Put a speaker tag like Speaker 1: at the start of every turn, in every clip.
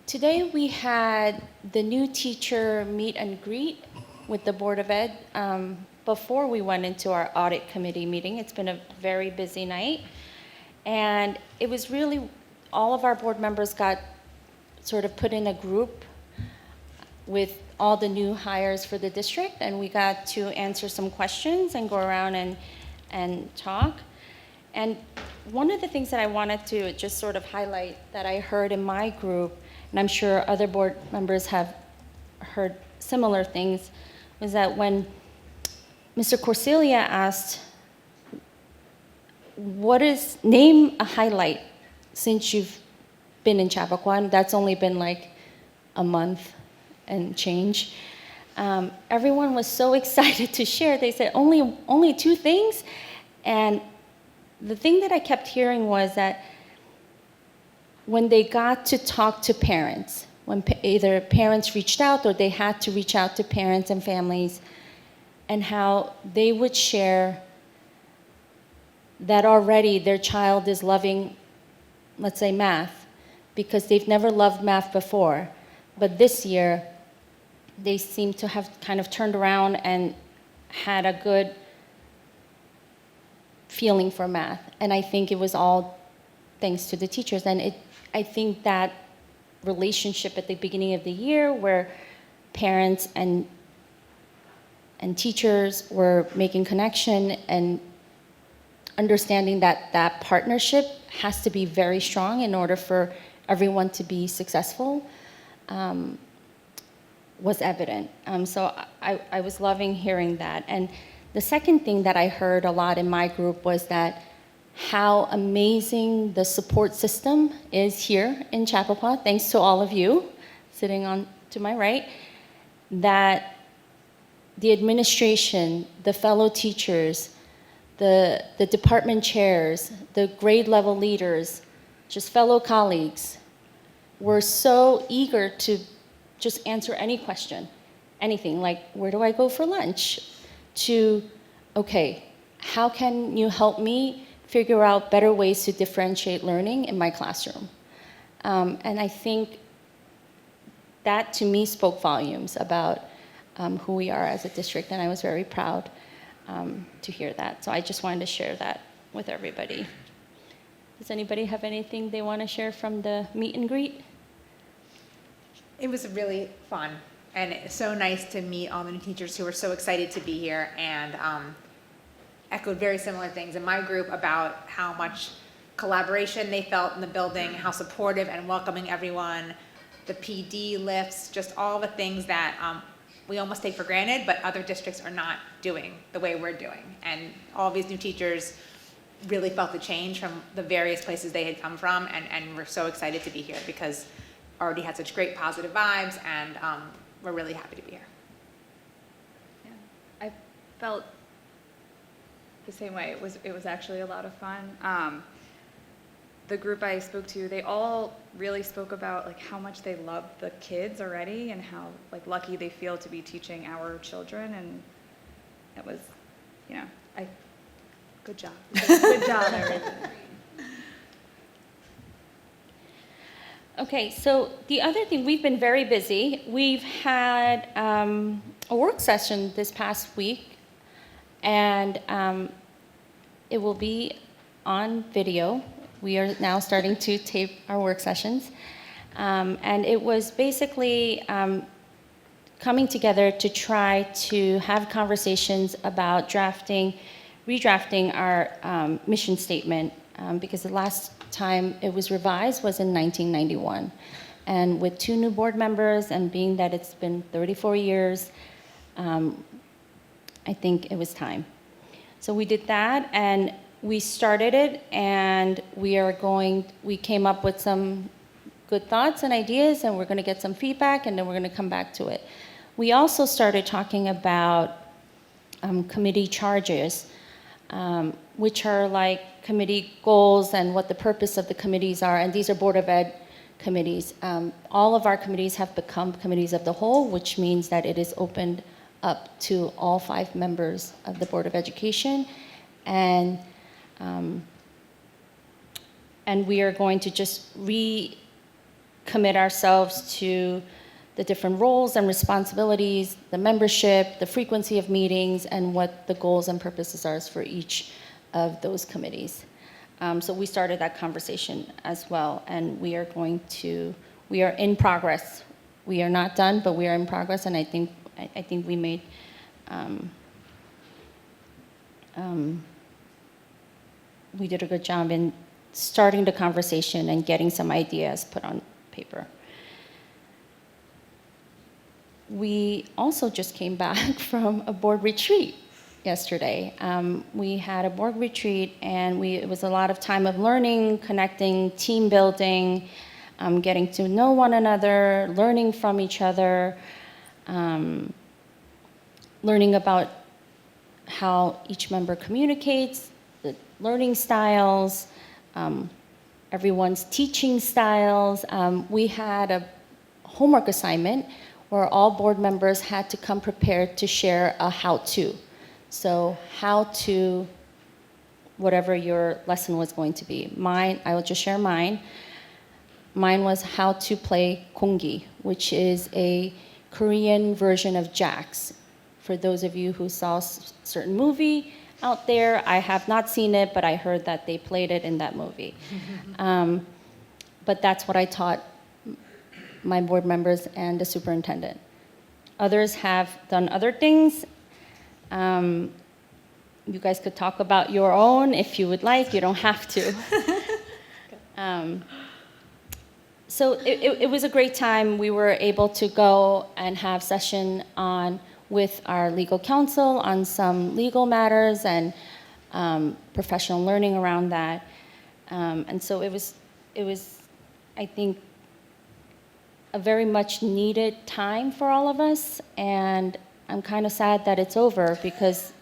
Speaker 1: Today we had the new teacher meet and greet with the Board of Ed before we went into our audit committee meeting. It's been a very busy night. And it was really, all of our board members got sort of put in a group with all the new hires for the district, and we got to answer some questions and go around and talk. And one of the things that I wanted to just sort of highlight that I heard in my group, and I'm sure other board members have heard similar things, was that when Mr. Corsilia asked, name a highlight since you've been in Chappaqua, and that's only been like a month and change. Everyone was so excited to share. They said only 2 things. And the thing that I kept hearing was that when they got to talk to parents, when either parents reached out or they had to reach out to parents and families, and how they would share that already their child is loving, let's say, math, because they've never loved math before. But this year, they seem to have kind of turned around and had a good feeling for math. And I think it was all thanks to the teachers. And I think that relationship at the beginning of the year where parents and teachers were making connection and understanding that that partnership has to be very strong in order for everyone to be successful was evident. So I was loving hearing that. And the second thing that I heard a lot in my group was that how amazing the support system is here in Chappaqua, thanks to all of you sitting on to my right, that the administration, the fellow teachers, the department chairs, the grade level leaders, just fellow colleagues, were so eager to just answer any question, anything, like, where do I go for lunch? To, okay, how can you help me figure out better ways to differentiate learning in my classroom? And I think that to me spoke volumes about who we are as a district, and I was very proud to hear that. So I just wanted to share that with everybody. Does anybody have anything they want to share from the meet and greet?
Speaker 2: It was really fun, and it's so nice to meet all the new teachers who were so excited to be here and echoed very similar things in my group about how much collaboration they felt in the building, how supportive and welcoming everyone, the PD lifts, just all the things that we almost take for granted, but other districts are not doing the way we're doing. And all these new teachers really felt the change from the various places they had come from, and we're so excited to be here because already had such great positive vibes, and we're really happy to be here.
Speaker 3: Yeah, I felt the same way. It was actually a lot of fun. The group I spoke to, they all really spoke about like how much they love the kids already and how like lucky they feel to be teaching our children, and it was, good job. Good job, everyone.
Speaker 1: Okay, so the other thing, we've been very busy. We've had a work session this past week, and it will be on video. We are now starting to tape our work sessions. And it was basically coming together to try to have conversations about redrafting our mission statement, because the last time it was revised was in 1991. And with 2 new board members, and being that it's been 34 years, I think it was time. So we did that, and we started it, and we came up with some good thoughts and ideas, and we're going to get some feedback, and then we're going to come back to it. We also started talking about committee charges, which are like committee goals and what the purpose of the committees are, and these are Board of Ed committees. All of our committees have become committees of the whole, which means that it is opened up to all 5 members of the Board of Education, and we are going to just commit ourselves to the different roles and responsibilities, the membership, the frequency of meetings, and what the goals and purposes are for each of those committees. So we started that conversation as well, and we are in progress. We are not done, but we are in progress, and I think we made we did a good job in starting the conversation and getting some ideas put on paper. We also just came back from a board retreat yesterday. We had a board retreat, and it was a lot of time of learning, connecting, team building, getting to know one another, learning from each other, learning about how each member communicates, the learning styles, everyone's teaching styles. We had a homework assignment where all board members had to come prepared to share a how-to. So how-to, whatever your lesson was going to be. I will just share mine. Mine was how to play kongi, which is a Korean version of jacks. For those of you who saw a certain movie out there, I have not seen it, but I heard that they played it in that movie. But that's what I taught my board members and the superintendent. Others have done other things. You guys could talk about your own if you would like. You don't have to. So it was a great time. We were able to go and have session with our legal counsel on some legal matters and professional learning around that. And so it was, I think, a very much needed time for all of us, and I'm kind of sad that it's over because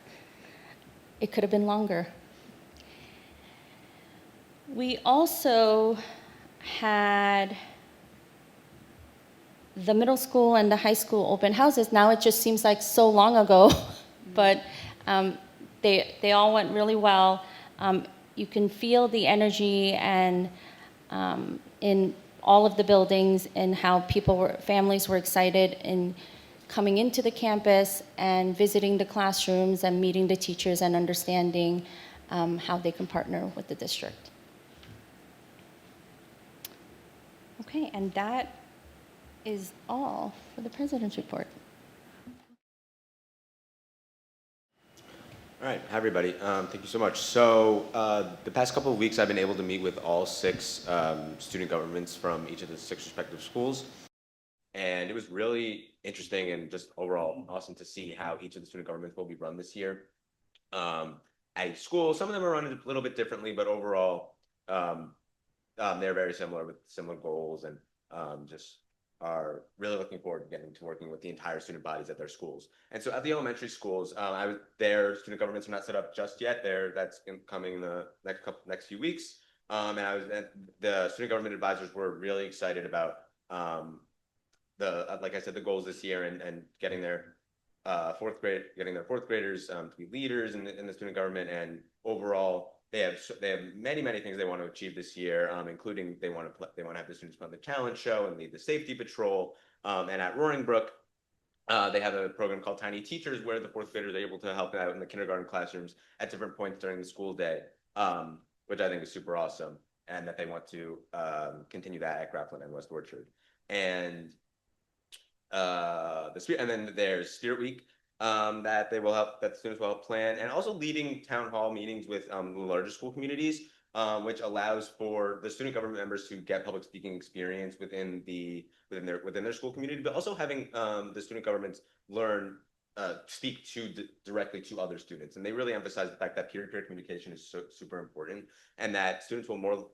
Speaker 1: it could have been longer. We also had the middle school and the high school open houses. Now it just seems like so long ago, but they all went really well. You can feel the energy and in all of the buildings and how families were excited in coming into the campus and visiting the classrooms and meeting the teachers and understanding how they can partner with the district. Okay, and that is all for the President's report.
Speaker 4: All right, hi everybody. Thank you so much. So the past couple of weeks, I've been able to meet with all 6 student governments from each of the 6 respective schools. And it was really interesting and just overall awesome to see how each of the student governments will be run this year. At school, some of them are run a little bit differently, but overall, they're very similar with similar goals and just are really looking forward to getting to working with the entire student bodies at their schools. And so at the elementary schools, their student governments are not set up just yet. That's coming in the next few weeks. And the student government advisors were really excited about like I said, the goals this year and getting their fourth graders to be leaders in the student government. And overall, they have many things they want to achieve this year, including they want to have the students play on the talent show and lead the safety patrol. And at Roaring Brook, they have a program called Tiny Teachers, where the 4th graders are able to help out in the kindergarten classrooms at different points during the school day, which I think is super awesome, and that they want to continue that at Grafflin and West Orchard. And then there's Spirit Week, that the students will help plan, and also leading town hall meetings with the larger school communities, which allows for the student government members to get public speaking experience within their school community, but also having the student governments speak directly to other students. And they really emphasize the fact that peer-to-peer communication is super important, and that students are more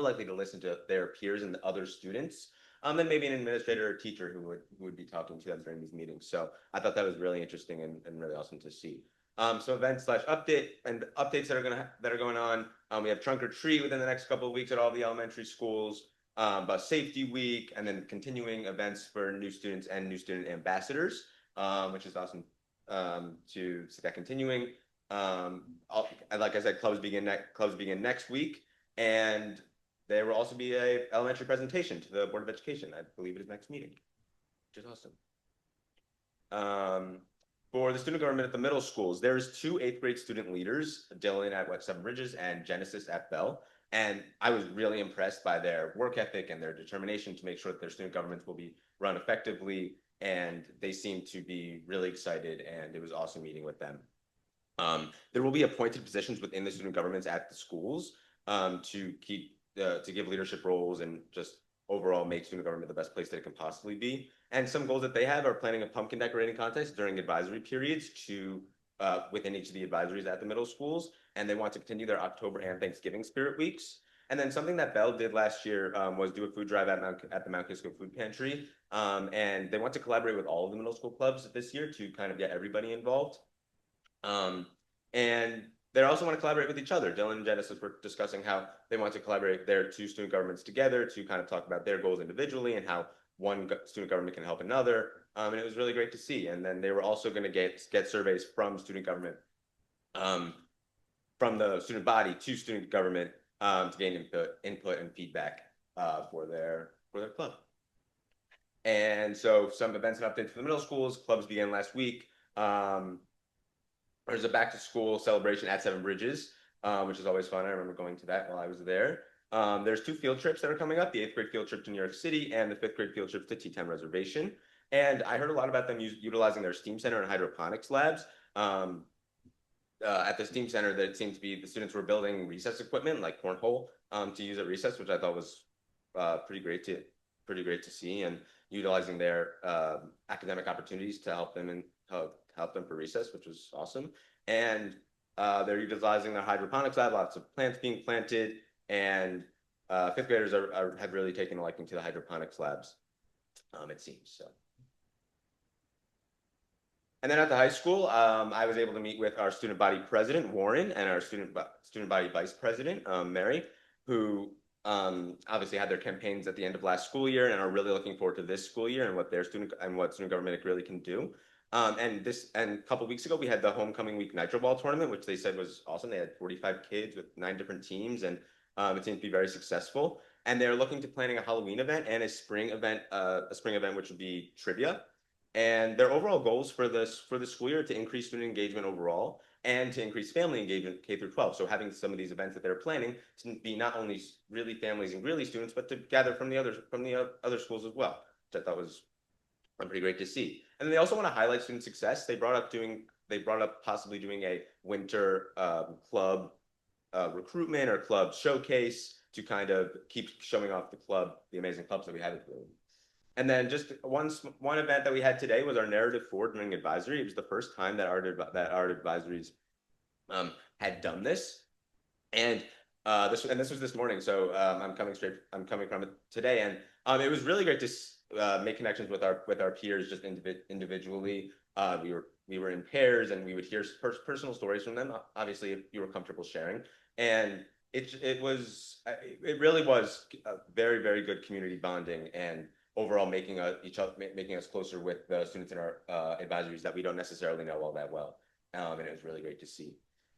Speaker 4: likely to listen to their peers and the other students than maybe an administrator or teacher who would be talking to them during these meetings. So I thought that was really interesting and really awesome to see. So events/updates that are going on. We have Trunk or Treat within the next couple of weeks at all the elementary schools. Bus Safety Week, and then continuing events for new students and new student ambassadors, which is awesome to see that continuing. Like I said, clubs begin next week, and there will also be a elementary presentation to the Board of Education. I believe it is next meeting, which is awesome. For the student government at the middle schools, there's 2 8th grade student leaders, Dylan at West Seven Bridges and Genesis at Bell. And I was really impressed by their work ethic and their determination to make sure that their student governments will be run effectively. And they seem to be really excited, and it was awesome meeting with them. There will be appointed positions within the student governments at the schools to give leadership roles and just overall make student government the best place that it can possibly be. And some goals that they have are planning a pumpkin decorating contest during advisory periods within each of the advisories at the middle schools. And they want to continue their October and Thanksgiving Spirit Weeks. And then something that Bell did last year was do a food drive at the Mount Kisco Food Pantry. And they want to collaborate with all of the middle school clubs this year to kind of get everybody involved. And they also want to collaborate with each other. Dylan and Genesis were discussing how they want to collaborate their 2 student governments together to kind of talk about their goals individually and how one student government can help another. And it was really great to see. And then they were also going to get surveys from student government, from the student body to student government to gain input and feedback for their club. And so some events and updates for the middle schools. Clubs began last week. There's a back to school celebration at Seven Bridges, which is always fun. I remember going to that while I was there. There's 2 field trips that are coming up, the 8th grade field trip to New York City and the 5th grade field trip to T10 Reservation. And I heard a lot about them utilizing their STEAM Center and hydroponics labs. At the STEAM Center, that it seemed to be the students were building recess equipment like cornhole to use at recess, which I thought was pretty great to see, and utilizing their academic opportunities to help them for recess, which was awesome. And they're utilizing their hydroponics lab, lots of plants being planted, and 5th graders have really taken a liking to the hydroponics labs, it seems. So. And then at the high school, I was able to meet with our student body president, Warren, and our student body vice president, Mary, who obviously had their campaigns at the end of last school year and are really looking forward to this school year and what student government really can do. And a couple weeks ago, we had the Homecoming Week Nitro Ball tournament, which they said was awesome. They had 45 kids with 9 different teams, and it seemed to be very successful. And they're looking to planning a Halloween event and a spring event, which would be trivia. And their overall goals for the school year to increase student engagement overall and to increase family engagement K through 12. So having some of these events that they're planning to be not only really families and really students, but to gather from the other schools as well, which I thought was pretty great to see. And then they also want to highlight student success. They brought up possibly doing a winter club recruitment or club showcase to kind of keep showing off the amazing clubs that we have at the room. And then just one event that we had today was our narrative 4 during advisory. It was the first time that our advisories had done this, and this was this morning. So I'm coming from it today, and it was really great to make connections with our peers just individually. We were in pairs, and we would hear personal stories from them. Obviously, if you were comfortable sharing, and it really was a very, very good community bonding and overall making us closer with the students in our advisories that we don't necessarily know all that well. And it was really great to see.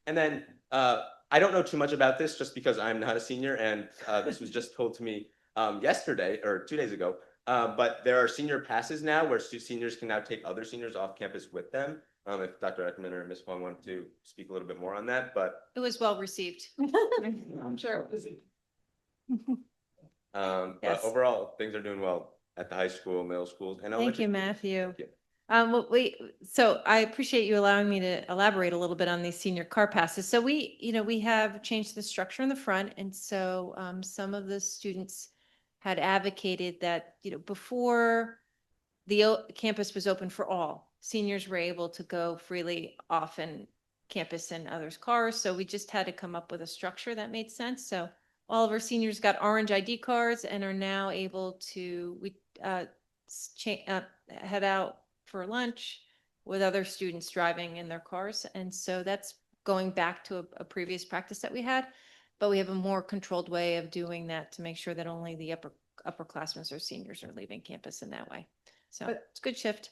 Speaker 4: And then I don't know too much about this just because I'm not a senior, and this was just told to me yesterday or 2 days ago. But there are senior passes now where seniors can now take other seniors off campus with them. If Dr. Eckerman or Ms. Pong wanted to speak a little bit more on that, but
Speaker 5: It was well received.
Speaker 3: I'm sure it was.
Speaker 5: Yes.
Speaker 4: But overall, things are doing well at the high school, middle schools, and
Speaker 5: Thank you, Matthew.
Speaker 4: Thank you.
Speaker 5: So I appreciate you allowing me to elaborate a little bit on these senior car passes. So we have changed the structure in the front. And so some of the students had advocated that, before the campus was open for all, seniors were able to go freely off in campus and others' cars. So we just had to come up with a structure that made sense. So all of our seniors got orange ID cards and are now able to head out for lunch with other students driving in their cars. And so that's going back to a previous practice that we had, but we have a more controlled way of doing that to make sure that only the upperclassmen or seniors are leaving campus in that way. So it's a good shift.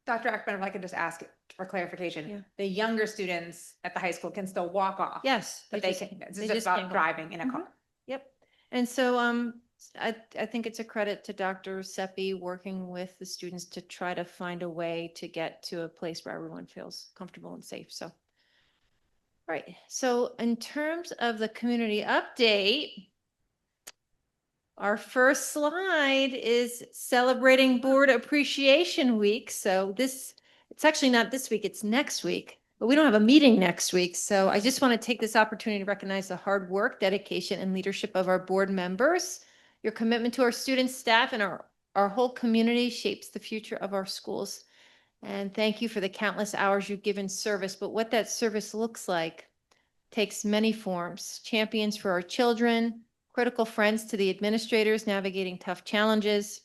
Speaker 2: Dr. Ackman, if I could just ask for clarification,
Speaker 5: Yeah.
Speaker 2: the younger students at the high school can still walk off.
Speaker 5: Yes.
Speaker 2: But it's just
Speaker 5: can't
Speaker 2: about
Speaker 5: go.
Speaker 2: driving in a car.
Speaker 5: Yep. And so I think it's a credit to Dr. Seppi working with the students to try to find a way to get to a place where everyone feels comfortable and safe. So, right. So in terms of the community update, our first slide is celebrating Board Appreciation Week. So it's actually not this week, it's next week, but we don't have a meeting next week. So I just want to take this opportunity to recognize the hard work, dedication, and leadership of our board members. Your commitment to our students, staff, and our whole community shapes the future of our schools. And thank you for the countless hours you've given service. But what that service looks like takes many forms. Champions for our children, critical friends to the administrators navigating tough challenges,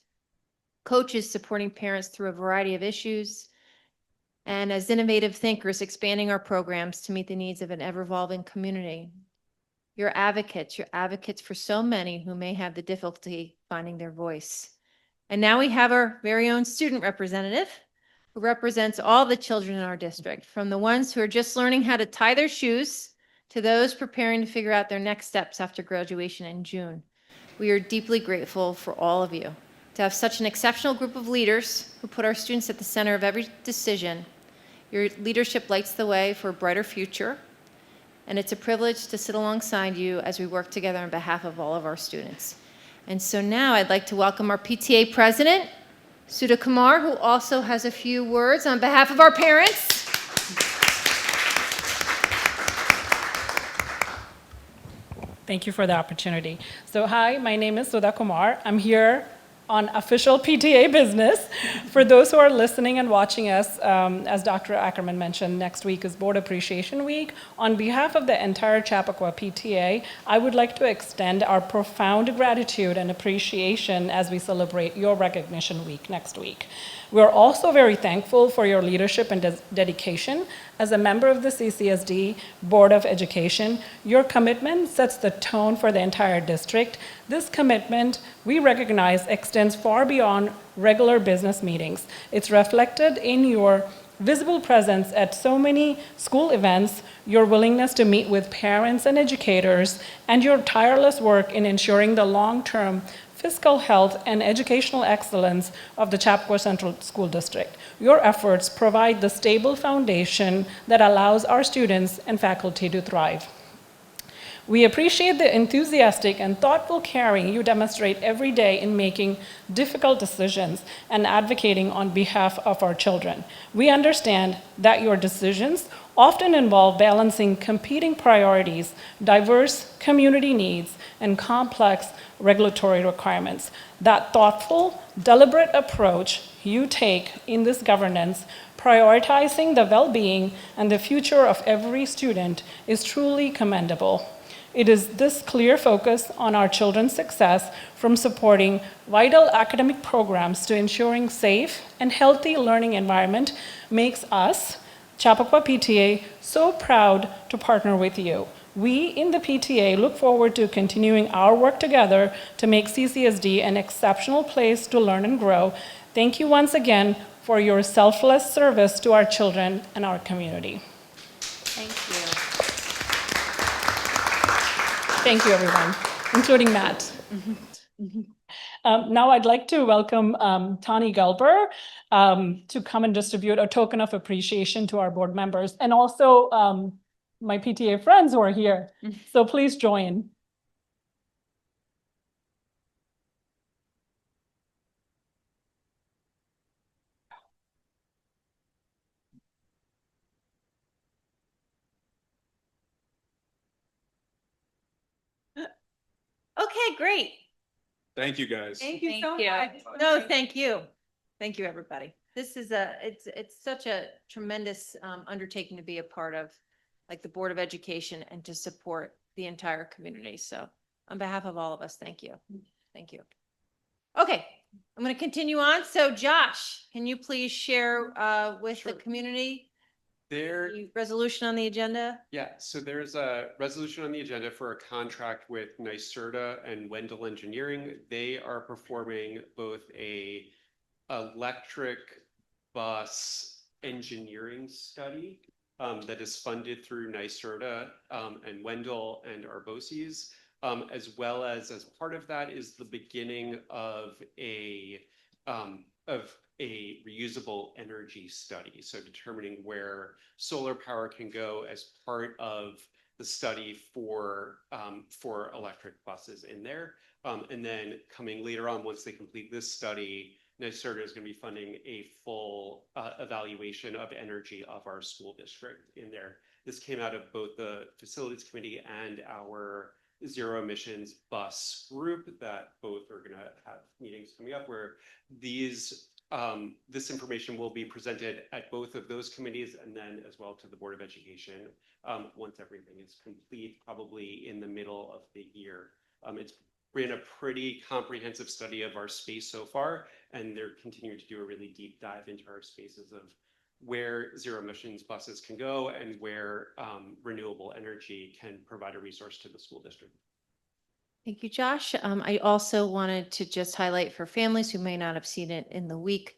Speaker 5: coaches supporting parents through a variety of issues, and as innovative thinkers expanding our programs to meet the needs of an ever-evolving community. You're advocates for so many who may have the difficulty finding their voice. And now we have our very own student representative who represents all the children in our district, from the ones who are just learning how to tie their shoes to those preparing to figure out their next steps after graduation in June. We are deeply grateful for all of you. To have such an exceptional group of leaders who put our students at the center of every decision, your leadership lights the way for a brighter future, and it's a privilege to sit alongside you as we work together on behalf of all of our students. And so now I'd like to welcome our PTA president, Sudha Kumar, who also has a few words on behalf of our parents.
Speaker 6: Thank you for the opportunity. So hi, my name is Sudha Kumar. I'm here on official PTA business. For those who are listening and watching us, as Dr. Ackerman mentioned, next week is Board Appreciation Week. On behalf of the entire Chappaqua PTA, I would like to extend our profound gratitude and appreciation as we celebrate your recognition week next week. We're also very thankful for your leadership and dedication. As a member of the CCSD Board of Education, your commitment sets the tone for the entire district. This commitment, we recognize, extends far beyond regular business meetings. It's reflected in your visible presence at so many school events, your willingness to meet with parents and educators, and your tireless work in ensuring the long-term fiscal health and educational excellence of the Chappaqua Central School District. Your efforts provide the stable foundation that allows our students and faculty to thrive. We appreciate the enthusiastic and thoughtful caring you demonstrate every day in making difficult decisions and advocating on behalf of our children. We understand that your decisions often involve balancing competing priorities, diverse community needs, and complex regulatory requirements. That thoughtful, deliberate approach you take in this governance, prioritizing the well-being and the future of every student, is truly commendable. It is this clear focus on our children's success, from supporting vital academic programs to ensuring safe and healthy learning environment, makes us, Chappaqua PTA, so proud to partner with you. We in the PTA look forward to continuing our work together to make CCSD an exceptional place to learn and grow. Thank you once again for your selfless service to our children and our community.
Speaker 5: Thank you.
Speaker 6: Thank you, everyone, including Matt. Now I'd like to welcome Tani Gelber to come and distribute a token of appreciation to our board members, and also my PTA friends who are here. So please join.
Speaker 5: Okay, great.
Speaker 7: Thank you, guys.
Speaker 5: Thank you
Speaker 3: Thank
Speaker 5: so
Speaker 3: you.
Speaker 5: much. No, thank you. Thank you, everybody. This is it's such a tremendous undertaking to be a part of, like the Board of Education, and to support the entire community. So on behalf of all of us, thank you. Thank you. Okay, I'm going to continue on. So Josh, can you please share with the
Speaker 7: Sure.
Speaker 5: community
Speaker 7: There,
Speaker 5: the resolution on the agenda?
Speaker 7: yeah, so there's a resolution on the agenda for a contract with NYSERDA and Wendell Engineering. They are performing both a electric bus engineering study that is funded through NYSERDA and Wendell and our BoCEs. as well as part of that is the beginning of a reusable energy study. So determining where solar power can go as part of the study for electric buses in there. And then coming later on, once they complete this study, NYSERDA is going to be funding a full evaluation of energy of our school district in there. This came out of both the facilities committee and our zero emissions bus group that both are going to have meetings coming up where this information will be presented at both of those committees and then as well to the Board of Education once everything is complete, probably in the middle of the year. It's been a pretty comprehensive study of our space so far, and they're continuing to do a really deep dive into our spaces of where zero emissions buses can go and where renewable energy can provide a resource to the school district.
Speaker 5: Thank you, Josh. I also wanted to just highlight for families who may not have seen it in the week.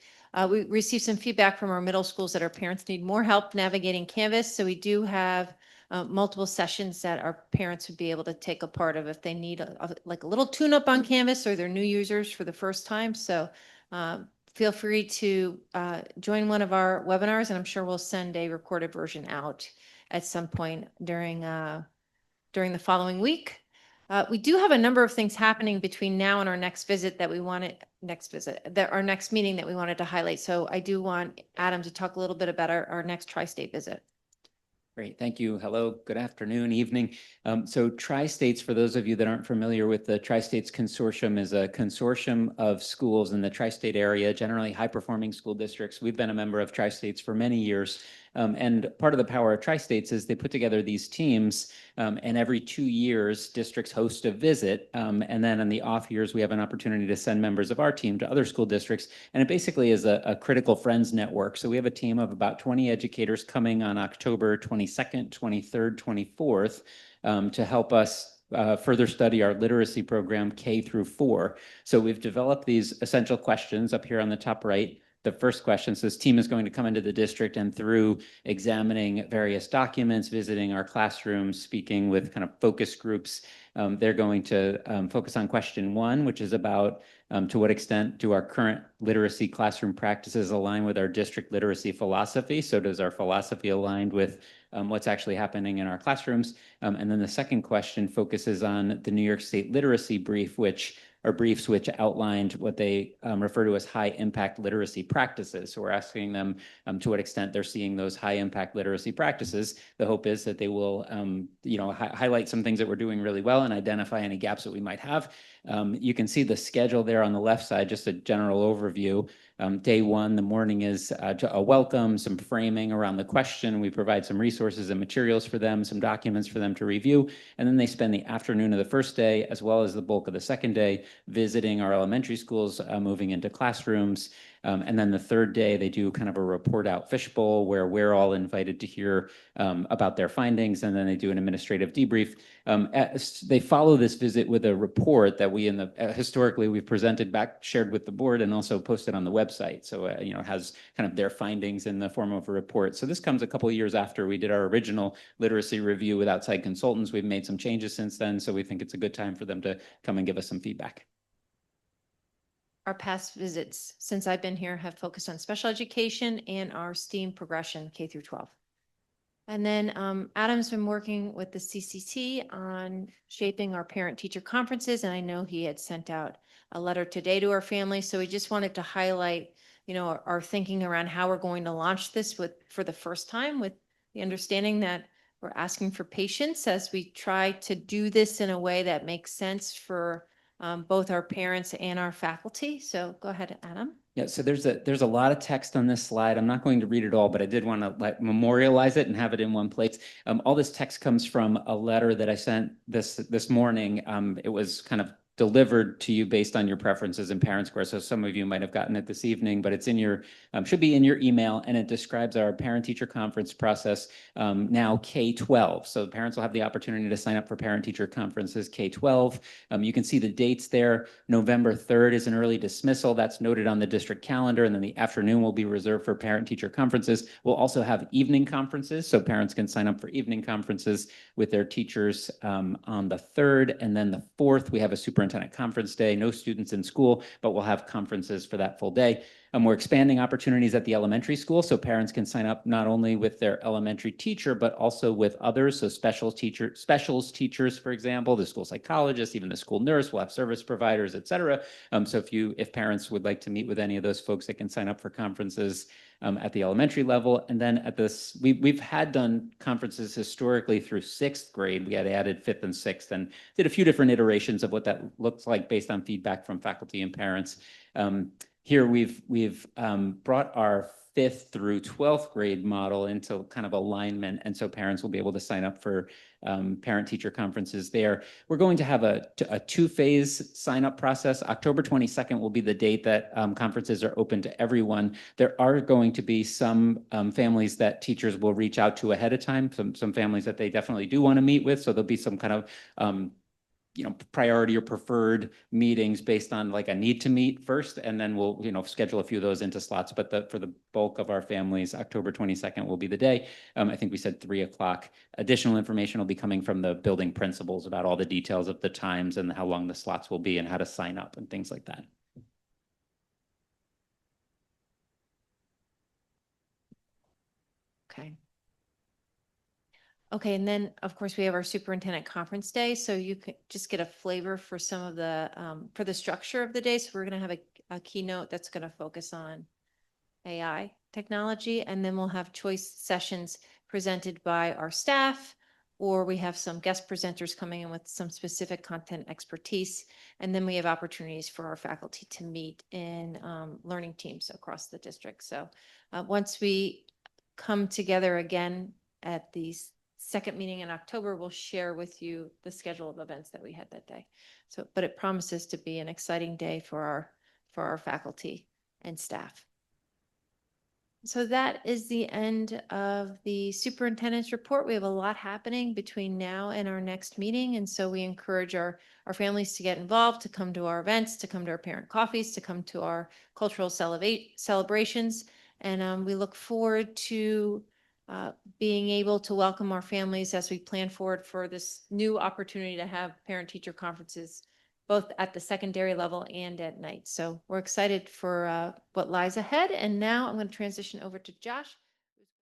Speaker 5: We received some feedback from our middle schools that our parents need more help navigating Canvas. So we do have multiple sessions that our parents would be able to take a part of if they need like a little tune-up on Canvas or they're new users for the first time. So feel free to join one of our webinars, and I'm sure we'll send a recorded version out at some point during the following week. We do have a number of things happening between now and our next visit that we wanted, our next meeting that we wanted to highlight. So I do want Adam to talk a little bit about our next tri-state visit.
Speaker 8: Great, thank you. Hello, good afternoon, evening. So Tri-States, for those of you that aren't familiar with the Tri-States Consortium, is a consortium of schools in the tri-state area, generally high-performing school districts. We've been a member of Tri-States for many years. And part of the power of Tri-States is they put together these teams, and every 2 years, districts host a visit. And then in the off years, we have an opportunity to send members of our team to other school districts. And it basically is a critical friends network. So we have a team of about 20 educators coming on October 22nd, 23rd, 24th to help us further study our literacy program K through 4. So we've developed these essential questions up here on the top right. The first question, so this team is going to come into the district and through examining various documents, visiting our classrooms, speaking with kind of focus groups, they're going to focus on question 1, which is about to what extent do our current literacy classroom practices align with our district literacy philosophy? So does our philosophy align with what's actually happening in our classrooms? And then the second question focuses on the New York State Literacy Brief, which outlined what they refer to as high impact literacy practices. So we're asking them to what extent they're seeing those high impact literacy practices. The hope is that they will highlight some things that we're doing really well and identify any gaps that we might have. You can see the schedule there on the left side, just a general overview. Day 1, the morning is a welcome, some framing around the question. We provide some resources and materials for them, some documents for them to review. And then they spend the afternoon of the first day, as well as the bulk of the second day, visiting our elementary schools, moving into classrooms. And then the third day, they do kind of a report out fishbowl where we're all invited to hear about their findings. And then they do an administrative debrief. They follow this visit with a report that we historically we've presented back, shared with the board, and also posted on the website. So it has kind of their findings in the form of a report. So this comes a couple of years after we did our original literacy review with outside consultants. We've made some changes since then, so we think it's a good time for them to come and give us some feedback.
Speaker 5: Our past visits since I've been here have focused on special education and our STEAM progression K through 12. And then Adam's been working with the CCT on shaping our parent-teacher conferences, and I know he had sent out a letter today to our families. So we just wanted to highlight, our thinking around how we're going to launch this for the first time, with the understanding that we're asking for patience as we try to do this in a way that makes sense for both our parents and our faculty. So go ahead, Adam.
Speaker 8: Yeah, so there's a lot of text on this slide. I'm not going to read it all, but I did want to memorialize it and have it in one place. All this text comes from a letter that I sent this morning. It was kind of delivered to you based on your preferences in Parent Square. So some of you might have gotten it this evening, but it's in your, should be in your email, and it describes our parent-teacher conference process, now K-12. So parents will have the opportunity to sign up for parent-teacher conferences K-12. You can see the dates there. November 3rd is an early dismissal. That's noted on the district calendar, and then the afternoon will be reserved for parent-teacher conferences. We'll also have evening conferences, so parents can sign up for evening conferences with their teachers on the 3rd, and then the 4th, we have a superintendent conference day. No students in school, but we'll have conferences for that full day. We're expanding opportunities at the elementary school, so parents can sign up not only with their elementary teacher, but also with others. So specials teachers, for example, the school psychologist, even the school nurse, will have service providers, et cetera. So if parents would like to meet with any of those folks, they can sign up for conferences at the elementary level. And then at this, we've had done conferences historically through 6th grade. We had added 5th and 6th and did a few different iterations of what that looks like based on feedback from faculty and parents. Here we've brought our 5th through 12th grade model into kind of alignment. And so parents will be able to sign up for parent-teacher conferences there. We're going to have a 2-phase sign-up process. October 22nd will be the date that conferences are open to everyone. There are going to be some families that teachers will reach out to ahead of time, some families that they definitely do want to meet with. So there'll be some kind of priority or preferred meetings based on like a need to meet first, and then we'll, schedule a few of those into slots. But for the bulk of our families, October 22nd will be the day. I think we said 3:00. Additional information will be coming from the building principals about all the details of the times and how long the slots will be and how to sign up and things like that.
Speaker 5: Okay. Okay, and then, of course, we have our superintendent conference day, so you could just get a flavor for some of the, for the structure of the day. So we're going to have a keynote that's going to focus on AI technology, and then we'll have choice sessions presented by our staff, or we have some guest presenters coming in with some specific content expertise, and then we have opportunities for our faculty to meet in learning teams across the district. So once we come together again at these second meeting in October, we'll share with you the schedule of events that we had that day. So, but it promises to be an exciting day for our faculty and staff. So that is the end of the superintendent's report. We have a lot happening between now and our next meeting. And so we encourage our families to get involved, to come to our events, to come to our parent coffees, to come to our cultural celebrations. And we look forward to being able to welcome our families as we plan forward for this new opportunity to have parent-teacher conferences, both at the secondary level and at night. So we're excited for what lies ahead. And now I'm going to transition over to Josh